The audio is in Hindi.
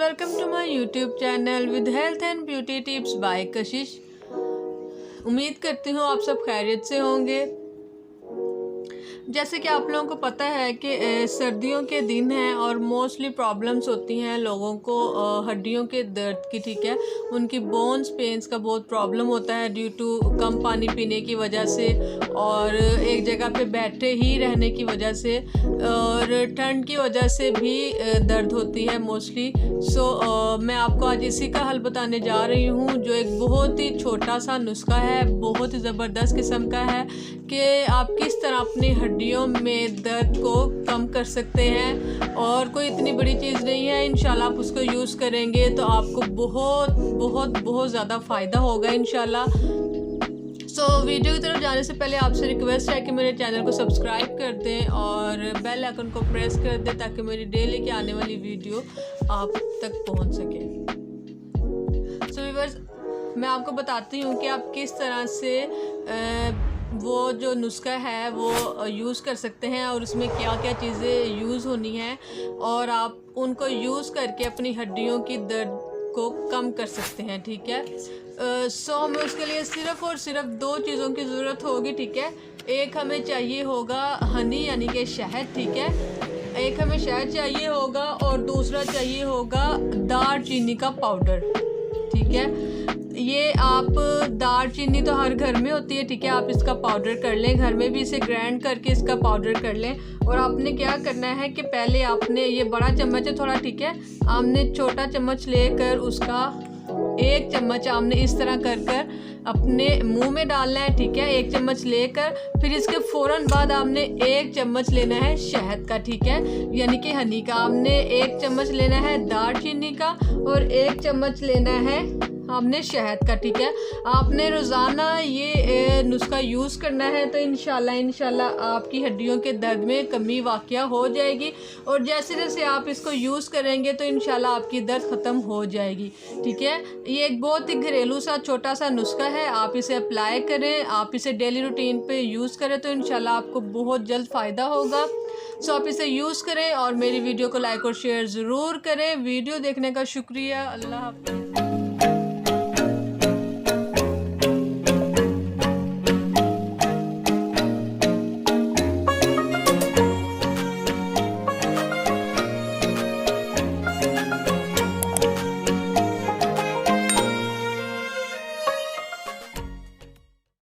Welcome to my YouTube channel with health and beauty tips by Kashish. उम्मीद करती हूँ आप सब खैरियत से होंगे। जैसे कि आप लोगों को पता है कि सर्दियों के दिन हैं और मोस्टली प्रॉब्लम्स होती हैं लोगों को हड्डियों के दर्द की, ठीक है। उनकी बोन्स पेन्स का बहुत प्रॉब्लम होता है ड्यू टू कम पानी पीने की वजह से और एक जगह पे बैठे ही रहने की वजह से और ठंड की वजह से भी दर्द होती है मोस्टली। मैं आपको आज इसी का हल बताने जा रही हूँ, जो एक बहुत ही छोटा सा नुस्खा है, बहुत ही ज़बरदस्त किस्म का है कि आप किस तरह अपनी हड्डियों में दर्द को कम कर सकते हैं। और कोई इतनी बड़ी चीज़ नहीं है, इंशाल्लाह आप उसको यूज़ करेंगे तो आपको बहुत बहुत बहुत ज़्यादा फ़ायदा होगा इंशाल्लाह। वीडियो की तरफ जाने से पहले आपसे रिक्वेस्ट है कि मेरे चैनल को सब्सक्राइब कर दें और बेल आइकन को प्रेस कर दें ताकि मेरी डेली की आने वाली वीडियो आप तक पहुंच सके। व्यूअर्स, मैं आपको बताती हूँ कि आप किस तरह से वो जो नुस्खा है वो यूज़ कर सकते हैं और उसमें क्या क्या चीज़ें यूज़ होनी हैं और आप उनको यूज़ करके अपनी हड्डियों की दर्द को कम कर सकते हैं, ठीक है। हमें उसके लिए सिर्फ़ और सिर्फ दो चीज़ों की ज़रूरत होगी, ठीक है। एक हमें चाहिए होगा हनी यानी कि शहद, ठीक है। एक हमें शहद चाहिए होगा और दूसरा चाहिए होगा दालचीनी का पाउडर, ठीक है। ये आप दालचीनी तो हर घर में होती है, ठीक है। आप इसका पाउडर कर लें, घर में भी इसे ग्राइंड करके इसका पाउडर कर लें। और आपने क्या करना है कि पहले आपने ये बड़ा चम्मच है थोड़ा, ठीक है, आपने छोटा चम्मच लेकर उसका एक चम्मच आपने इस तरह कर कर अपने मुंह में डालना है, ठीक है। एक चम्मच लेकर फिर इसके फ़ौरन बाद आपने एक चम्मच लेना है शहद का, ठीक है, यानी कि हनी का। आपने एक चम्मच लेना है दालचीनी का और एक चम्मच लेना है आपने शहद का, ठीक है। आपने रोज़ाना ये नुस्खा यूज़ करना है तो इंशाल्लाह आपकी हड्डियों के दर्द में कमी वाक़या हो जाएगी और जैसे जैसे आप इसको यूज़ करेंगे तो इंशाल्लाह आपकी दर्द ख़त्म हो जाएगी, ठीक है। ये एक बहुत ही घरेलू सा छोटा सा नुस्खा है, आप इसे अप्लाई करें, आप इसे डेली रूटीन पे यूज़ करें तो इंशाल्लाह आपको बहुत जल्द फ़ायदा होगा। आप इसे यूज़ करें और मेरी वीडियो को लाइक और शेयर ज़रूर करें। वीडियो देखने का शुक्रिया। अल्लाह हाफ़िज़।